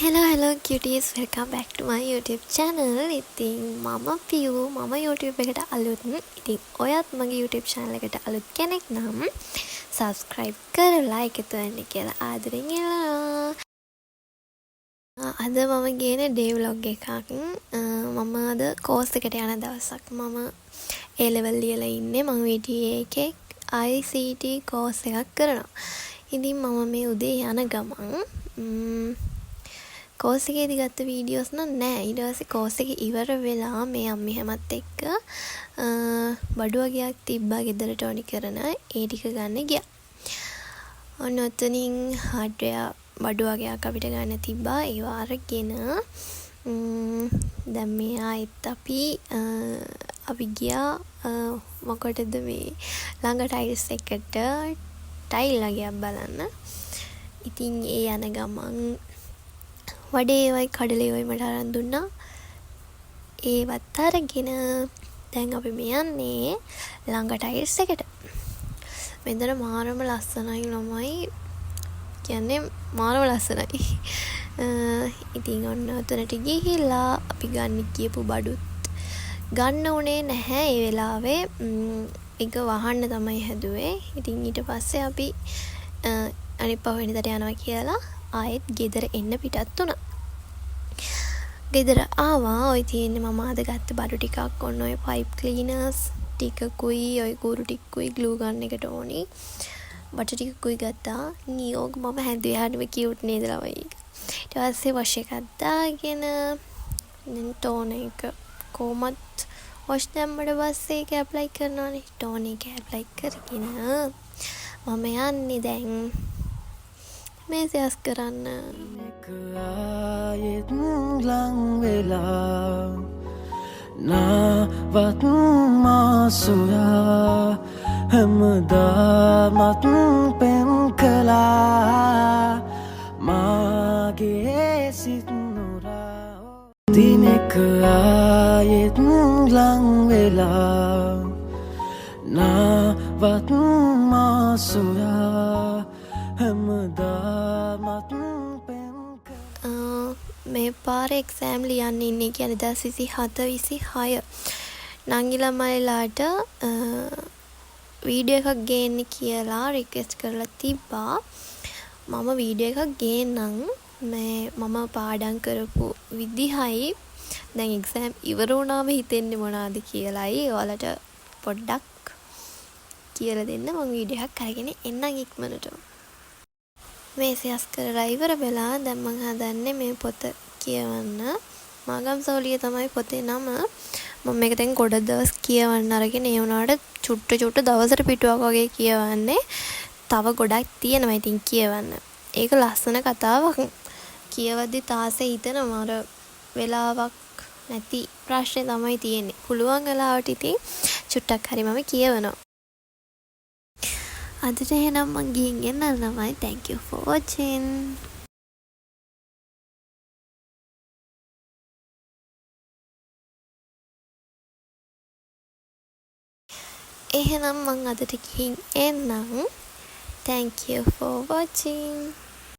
Hello cuties, welcome back to my YouTube channel. ඉතින් මම පියු මම YouTube එකට අලුත්. ඉතින් ඔයත් මගේ YouTube channel එකට අලුත් කෙනෙක් නම් subscribe කරලා එකතු වෙන්න කියලා ආදරෙන් ඉල්ලනවා. අද මම ගේන day vlog එකක්. මම අද course එකට යන දවසක්. මම A level ලියලා ඉන්නේ. මම VTA එකේ ICT course එකක් කරනවා. ඉතින් මම මේ උදේ යන ගමන් කෝස් එකේදී ගත්ත වීඩියෝස් නෑ. ඊට පස්සේ කෝස් එක ඉවර වෙලා මේ අම්මි හැමත් එක්ක බඩු වගේක් තිබ්බා ගෙදරට ඕනි කරන ඒ ටික ගන්න ගියා. ඔන්න ඔතනින් හાર્ඩ්වෙයාර් බඩු වගේක් අපිට ගන්න තිබ්බා. ඒව අරගෙන දැන් මේ ආයෙත් අපි ගියා මොකටද මේ ළඟ ටයිල්ස් එකට ටයිල් වගේක් බලන්න. ඉතින් ඒ යන ගමන් වඩේ වයි කඩලේ වයි මට අරන් දුන්නා. ඒවත් අරගෙන දැන් අපි මේ යන්නේ ළඟ ටයිල්ස් එකට. මෙතන මාරම ලස්සනයි ළමයි. කියන්නේ මාරම ලස්සනයි. ඉතින් ඔන්න උතනට ගිහිල්ලා අපි ගන්න කියපු බඩුත් ගන්න උනේ නැහැ ඒ වෙලාවේ. ඒක වහන්න තමයි හැදුවේ. ඉතින් ඊට පස්සේ අපි අනිත් පහවෙනිදට යනවා කියලා ආයෙත් ගෙදර එන්න පිටත් වුණා. ගෙදර ආවා. ඔය තියෙන්නේ මම අද ගත්ත බඩු ටිකක්. ඔන්න ඔය පයිප් ක්ලීනර්ස් ටිකකුයි ඔය කූරු ටිකකුයි ග්ලූ ගන්න එකට ඕනි. බටර් ටිකකුයි ගත්තා. නියෝග මම හැදුවේ හරිම කියුට් නේද ළමයි. ඊට පස්සේ වොෂ් එකක් දාගෙන දැන් ටෝන එක කොහොමත් වොෂ් දැම්මට පස්සේ ඒක ඇප්ලයි කරනවානේ. ටෝන එක ඇප්ලයි කරගෙන මම යන්නේ දැන් මේසස් කරන්න. ආයෙත් ලං වෙලා නාවත් මාසොයා හැමදාමත් පෙම් කළා මාගේ සිත් නොරා දිනක ආයෙත් ලං වෙලා නාවත් මාසොයා මේ පාර එක්සෑම් ලියන්න ඉන්නේ කියන්නේ 2027-26 නංගිලා මලලාට වීඩියෝ එකක් ගේන්න කියලා රික්වෙස්ට් කරලා තිබ්බා. මම වීඩියෝ එකක් ගේන්නම්. මම පාඩම් කරපු විදිහයි දැන් එක්සෑම් ඉවර වුණාම හිතෙන්නේ මොනවද කියලායි ඔයාලට පොඩ්ඩක් කියලා දෙන්න. මම වීඩියෝ එකක් අරගෙන එන්නම් ඉක්මනට. මේසස් කරලා ඉවර වෙලා දැන් මම හදන්නේ මේ පොත කියවන්න. මාගම් සෝලිය තමයි පොතේ නම. මම මේක දැන් ගොඩ දවස් කියවන්න අරගෙන ඒ වුණාට චුට්ට දවසට පිටුවක් වගේ කියවන්නේ. තව ගොඩක් තියෙනවා ඉතින් කියවන්න. ඒක ලස්සන කතාවක්. කියවද්දි තාසේ හිතෙනවා අර වෙලාවක් නැති ප්‍රශ්නේ තමයි තියෙන්නේ. පුළුවන් වෙලාවට ඉතින් චුට්ටක් හරි මම කියවනවා. අදට එහෙනම් මං ගිහින් එන්න ළමයි. Thank you for watching. එහෙනම් මං අදට ගිහින් එන්නම්. Thank you for watching.